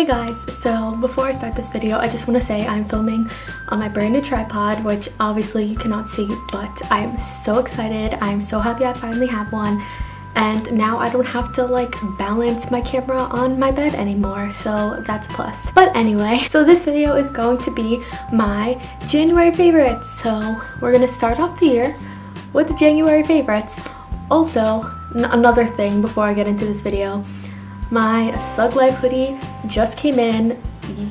Hey guys, so before I start this video, I just want to say I'm filming on my brand new tripod, which obviously you cannot see, but I'm so excited. I'm so happy I finally have one, and now I don't have to like balance my camera on my bed anymore, so that's a plus. But anyway, so this video is going to be my January favorites. So we're gonna start off the year with the January favorites. Also, another thing before I get into this video, my Sug Life hoodie just came in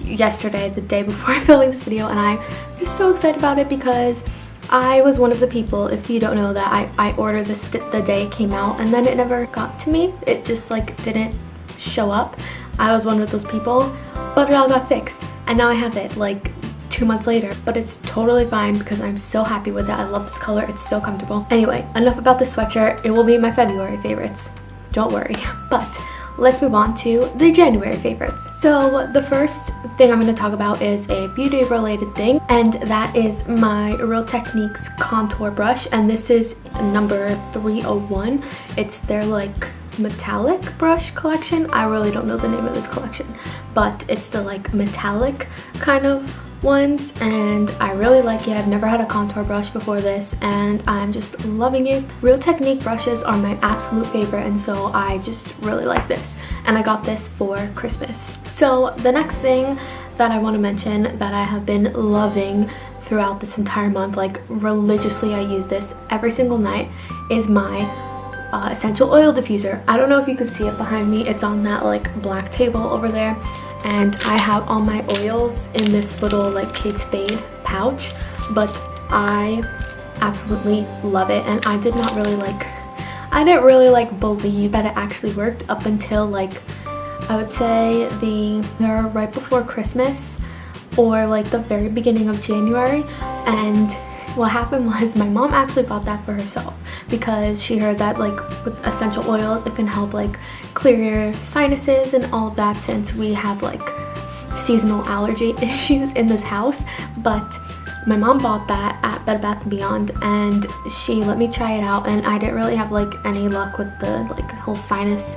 yesterday, the day before I'm filming this video, and I'm just so excited about it because I was one of the people, if you don't know that, I ordered this the day it came out and then it never got to me. It just like didn't show up. I was one of those people, but it all got fixed and now I have it like 2 months later, but it's totally fine because I'm so happy with it. I love this color, it's so comfortable. Anyway, enough about this sweatshirt. It will be my February favorites, don't worry. But let's move on to the January favorites. So the first thing I'm going to talk about is a beauty related thing, and that is my Real Techniques contour brush, and this is number 301. It's their like metallic brush collection. I really don't know the name of this collection, but it's the like metallic kind of ones, and I really like it. I've never had a contour brush before this and I'm just loving it. Real Technique brushes are my absolute favorite, and so I just really like this, and I got this for Christmas. So the next thing that I want to mention that I have been loving throughout this entire month, like religiously, I use this every single night, is my essential oil diffuser. I don't know if you can see it behind me. It's on that like black table over there, and I have all my oils in this little like Kate Spade pouch, but I absolutely love it. And I didn't really like believe that it actually worked up until like I would say they're right before Christmas or like the very beginning of January. And what happened was my mom actually bought that for herself because she heard that like with essential oils it can help like clear your sinuses and all of that, since we have like seasonal allergy issues in this house. But my mom bought that at Bed Bath & Beyond and she let me try it out, and I didn't really have like any luck with the like whole sinus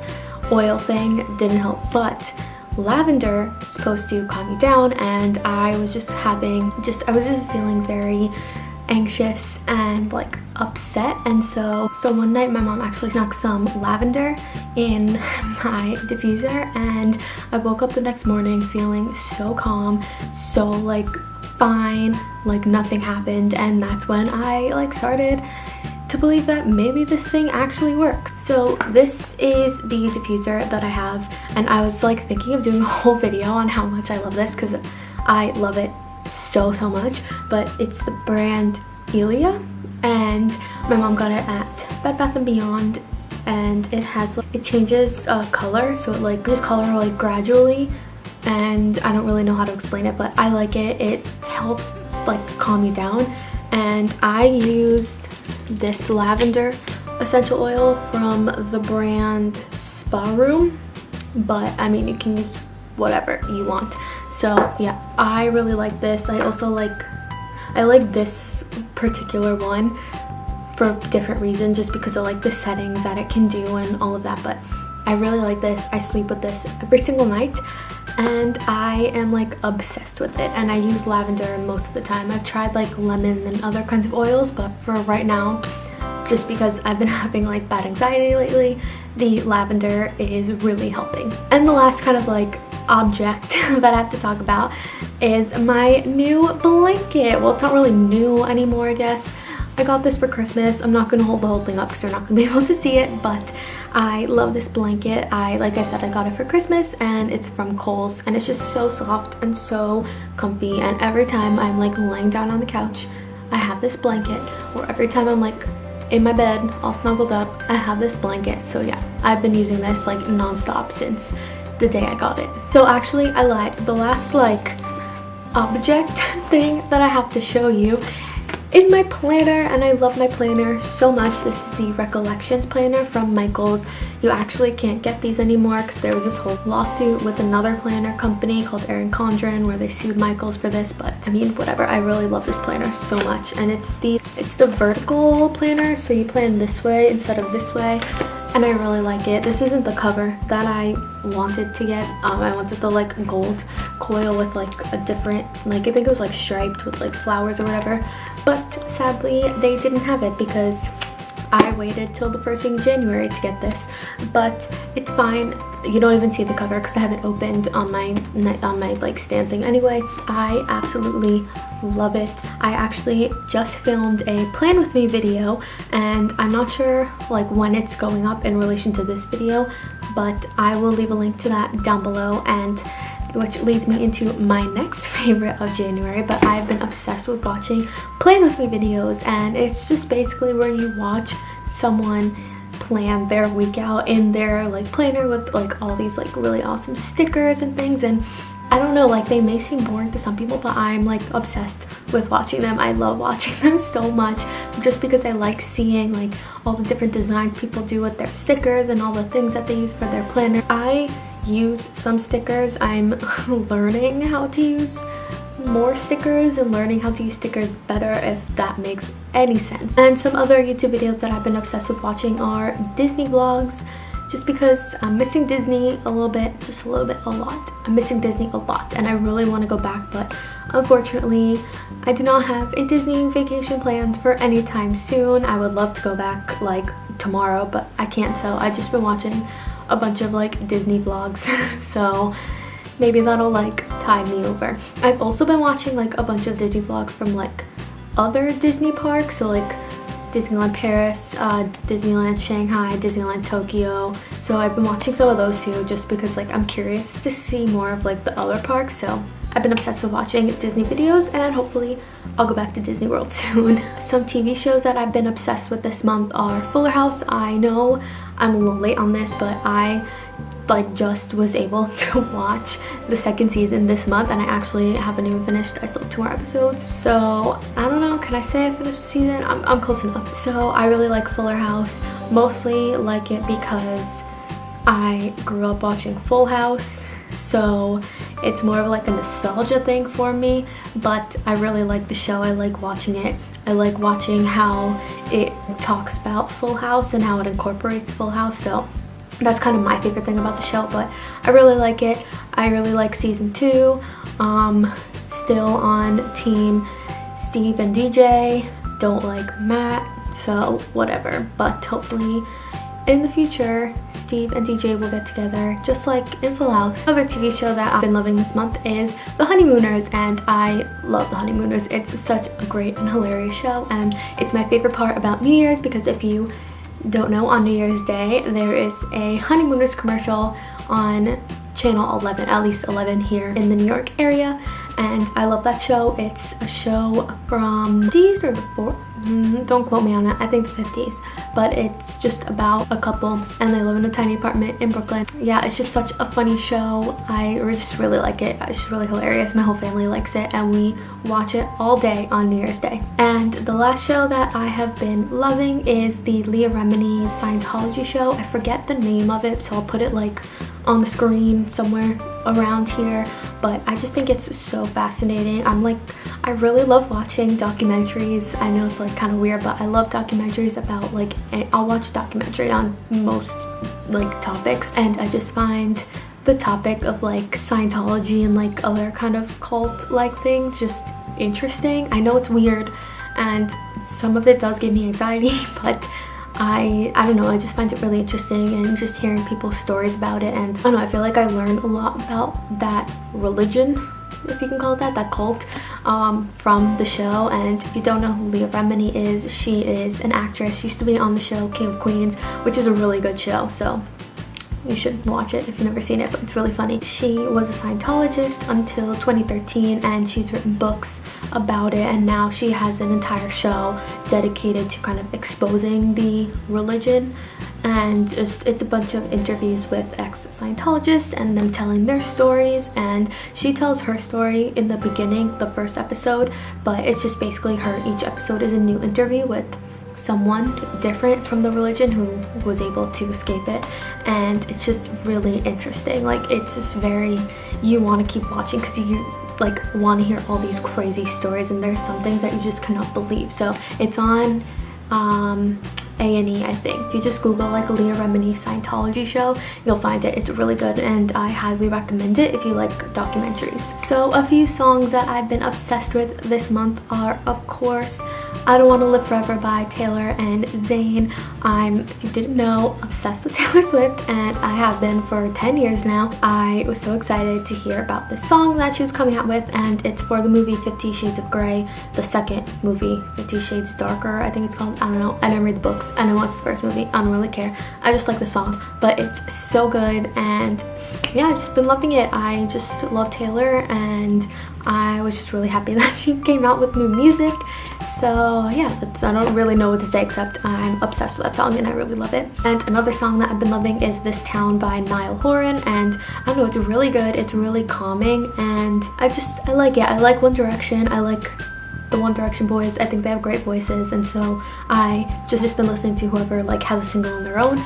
oil thing. It didn't help, but lavender is supposed to calm you down, and I was just feeling very anxious and like upset, and so one night my mom actually snuck some lavender in my diffuser, and I woke up the next morning feeling so calm, so like fine, like nothing happened. And that's when I like started to believe that maybe this thing actually works. So this is the diffuser that I have, and I was like thinking of doing a whole video on how much I love this because I love it so much. But it's the brand Ilia, and my mom got it at Bed Bath & Beyond, and it has like, it changes color, so it like just color like gradually, and I don't really know how to explain it, but I like it. It helps like calm you down. And I used this lavender essential oil from the brand Spa Room, but I mean you can use whatever you want. So yeah, I really like this. I like this particular one for different reasons, just because of like the settings that it can do and all of that, but I really like this. I sleep with this every single night and I am like obsessed with it, and I use lavender most of the time. I've tried like lemon and other kinds of oils, but for right now, just because I've been having like bad anxiety lately, the lavender is really helping. And the last kind of like object that I have to talk about is my new blanket. Well, it's not really new anymore, I guess. I got this for Christmas. I'm not going to hold the whole thing up because you're not going to be able to see it, but I love this blanket. Like I said, I got it for Christmas, and it's from Kohl's, and it's just so soft and so comfy. And every time I'm like laying down on the couch, I have this blanket, or every time I'm like in my bed all snuggled up, I have this blanket. So yeah, I've been using this like non-stop since the day I got it. So actually I lied. The last like object thing that I have to show you is my planner, and I love my planner so much. This is the Recollections planner from Michaels. You actually can't get these anymore because there was this whole lawsuit with another planner company called Erin Condren where they sued Michaels for this, but I mean whatever. I really love this planner so much, and it's the vertical planner, so you plan this way instead of this way, and I really like it. This isn't the cover that I wanted to get. I wanted the like gold coil with like a different, like I think it was like striped with like flowers or whatever, but sadly they didn't have it because I waited till the first week of January to get this. But it's fine. You don't even see the cover because I have it opened on my like stand thing. Anyway, I absolutely love it. I actually just filmed a plan with me video, and I'm not sure like when it's going up in relation to this video, but I will leave a link to that down below, and which leads me into my next favorite of January. But I've been obsessed with watching plan with me videos, and it's just basically where you watch someone plan their week out in their like planner with like all these like really awesome stickers and things. And I don't know, like they may seem boring to some people, but I'm like obsessed with watching them. I love watching them so much just because I like seeing like all the different designs people do with their stickers and all the things that they use for their planner. I use some stickers. I'm learning how to use more stickers and learning how to use stickers better, if that makes any sense. And some other YouTube videos that I've been obsessed with watching are Disney vlogs, just because I'm missing Disney a little bit, just a little bit, a lot. I'm missing Disney a lot and I really want to go back, but unfortunately I do not have a Disney vacation planned for any time soon. I would love to go back like tomorrow, but I can't, so I've just been watching a bunch of like Disney vlogs so maybe that'll like tide me over. I've also been watching like a bunch of Disney vlogs from like other Disney parks, so like Disneyland Paris, Disneyland Shanghai, Disneyland Tokyo. So I've been watching some of those too, just because like I'm curious to see more of like the other parks. So I've been obsessed with watching Disney videos, and hopefully I'll go back to Disney World soon. Some TV shows that I've been obsessed with this month are Fuller House. I know I'm a little late on this, but I like just was able to watch the second season this month, and I actually haven't even finished. I still have 2 more episodes, so I don't know, can I say I finished the season? I'm close enough. So I really like Fuller House, mostly like it because I grew up watching Full House, so it's more of like a nostalgia thing for me, but I really like the show. I like watching it. I like watching how it talks about Full House and how it incorporates Full House, so that's kind of my favorite thing about the show. But I really like it. I really like season 2. Still on team Steve and DJ. Don't like Matt, so whatever. But hopefully in the future, Steve and DJ will get together, just like in Full House. Another TV show that I've been loving this month is The Honeymooners, and I love The Honeymooners. It's such a great and hilarious show, and it's my favorite part about New Year's, because if you don't know, on New Year's Day there is a Honeymooners commercial on channel 11, at least 11 here in the New York area, and I love that show. It's a show from the 50s or the 40s, don't quote me on it, I think the 50s, but it's just about a couple and they live in a tiny apartment in Brooklyn. Yeah, it's just such a funny show. I just really like it. It's just really hilarious. My whole family likes it, and we watch it all day on New Year's Day. And the last show that I have been loving is the Leah Remini Scientology show. I forget the name of it, so I'll put it like on the screen somewhere around here, but I just think it's so fascinating. I really love watching documentaries. I know it's like kind of weird, but I love documentaries about like, I'll watch a documentary on most like topics, and I just find the topic of like Scientology and like other kind of cult like things just interesting. I know it's weird and some of it does give me anxiety, but I don't know, I just find it really interesting, and just hearing people's stories about it. And I don't know, I feel like I learned a lot about that religion, if you can call it that, that cult, from the show. And if you don't know who Leah Remini is, she is an actress. She used to be on the show King of Queens, which is a really good show, so you should watch it if you've never seen it, but it's really funny. She was a Scientologist until 2013, and she's written books about it, and now she has an entire show dedicated to kind of exposing the religion. And it's a bunch of interviews with ex-Scientologists and them telling their stories, and she tells her story in the beginning, the first episode, but it's just basically her. Each episode is a new interview with someone different from the religion who was able to escape it, and it's just really interesting. Like, it's just very, you want to keep watching because you like want to hear all these crazy stories, and there's some things that you just cannot believe. So it's on A&E, I think. If you just Google like Leah Remini Scientology show, you'll find it. It's really good and I highly recommend it if you like documentaries. So a few songs that I've been obsessed with this month are, of course, I Don't Want to Live Forever by Taylor and Zayn. I'm, if you didn't know, obsessed with Taylor Swift, and I have been for 10 years now. I was so excited to hear about this song that she was coming out with, and it's for the movie 50 Shades of Grey, the second movie, 50 Shades Darker, I think it's called. I don't know. I didn't read the books. I didn't watch the first movie. I don't really care. I just like the song, but it's so good, and yeah, I've just been loving it. I just love Taylor, and I was just really happy that she came out with new music. So yeah, I don't really know what to say except I'm obsessed with that song and I really love it. And another song that I've been loving is This Town by Niall Horan, and I don't know, it's really good. It's really calming, and I like it. I like One Direction. I like the One Direction boys. I think they have great voices, and so I just been listening to whoever like has a single on their own.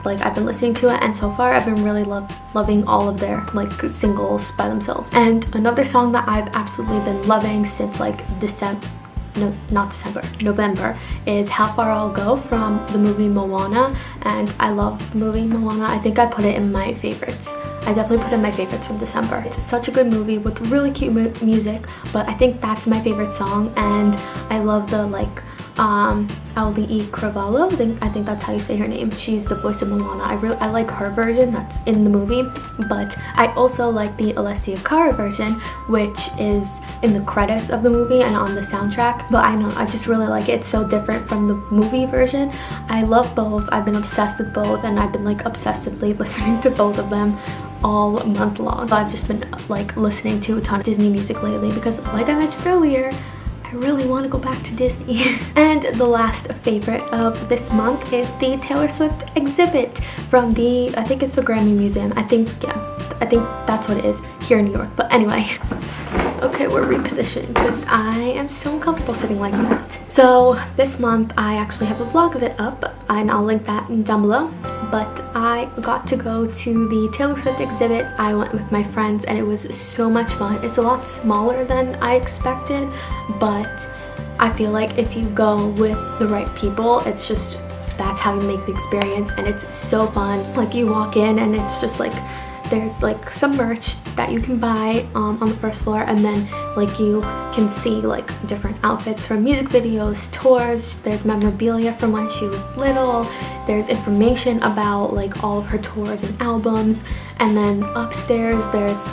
Like, I've been listening to it, and so far I've been really loving all of their like singles by themselves. And another song that I've absolutely been loving since like November is How Far I'll Go from the movie Moana, and I love the movie Moana. I think I put it in my favorites. I definitely put it in my favorites from December. It's such a good movie with really cute music, but I think that's my favorite song, and I love the like L.E. Cravalho, I think that's how you say her name. She's the voice of Moana. I like her version that's in the movie, but I also like the Alessia Cara version, which is in the credits of the movie and on the soundtrack. But I just really like it. It's so different from the movie version. I love both. I've been obsessed with both, and I've been like obsessively listening to both of them all month long. I've just been like listening to a ton of Disney music lately because, like I mentioned earlier, I really want to go back to Disney. And the last favorite of this month is the Taylor Swift exhibit from the, I think it's the Grammy Museum. I think that's what it is here in New York. But anyway, okay, we're repositioning because I am so uncomfortable sitting like that. So this month I actually have a vlog of it up, and I'll link that down below. But I got to go to the Taylor Swift exhibit. I went with my friends and it was so much fun. It's a lot smaller than I expected, but I feel like if you go with the right people, it's just, that's how you make the experience, and it's so fun. Like, you walk in and it's just like, there's like some merch that you can buy on the first floor, and then like you can see like different outfits from music videos, tours, there's memorabilia from when she was little, there's information about like all of her tours and albums, and then upstairs there's,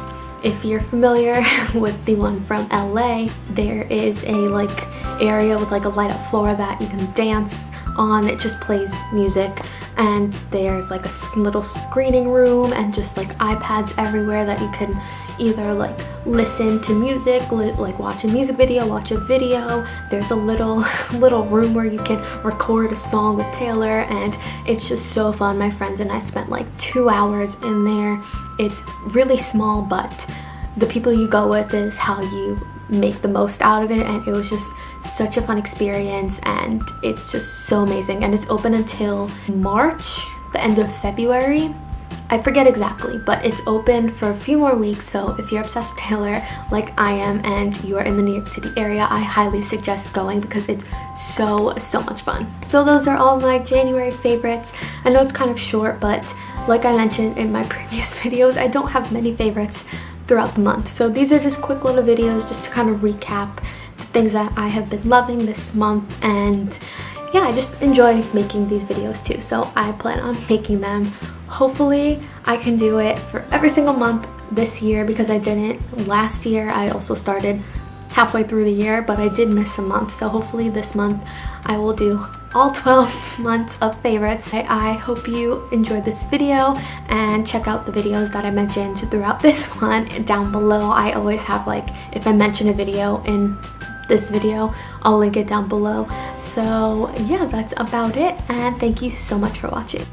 if you're familiar with the one from LA, there is a like area with like a light up floor that you can dance on. It just plays music, and there's like a little screening room and just like iPads everywhere that you can either like listen to music, like watch a music video, watch a video. There's a little room where you can record a song with Taylor, and it's just so fun. My friends and I spent like 2 hours in there. It's really small, but the people you go with is how you make the most out of it, and it was just such a fun experience, and it's just so amazing. And it's open until March, the end of February. I forget exactly, but it's open for a few more weeks, so if you're obsessed with Taylor like I am and you are in the New York City area, I highly suggest going because it's so much fun. So those are all my January favorites. I know it's kind of short, but like I mentioned in my previous videos, I don't have many favorites throughout the month. So these are just quick little videos just to kind of recap the things that I have been loving this month, and yeah, I just enjoy making these videos too, so I plan on making them. Hopefully I can do it for every single month this year, because I didn't last year. I also started halfway through the year, but I did miss a month, so hopefully this month I will do all 12 months of favorites. I hope you enjoyed this video, and check out the videos that I mentioned throughout this one down below. I always have, like, if I mention a video in this video, I'll link it down below. So yeah, that's about it, and thank you so much for watching.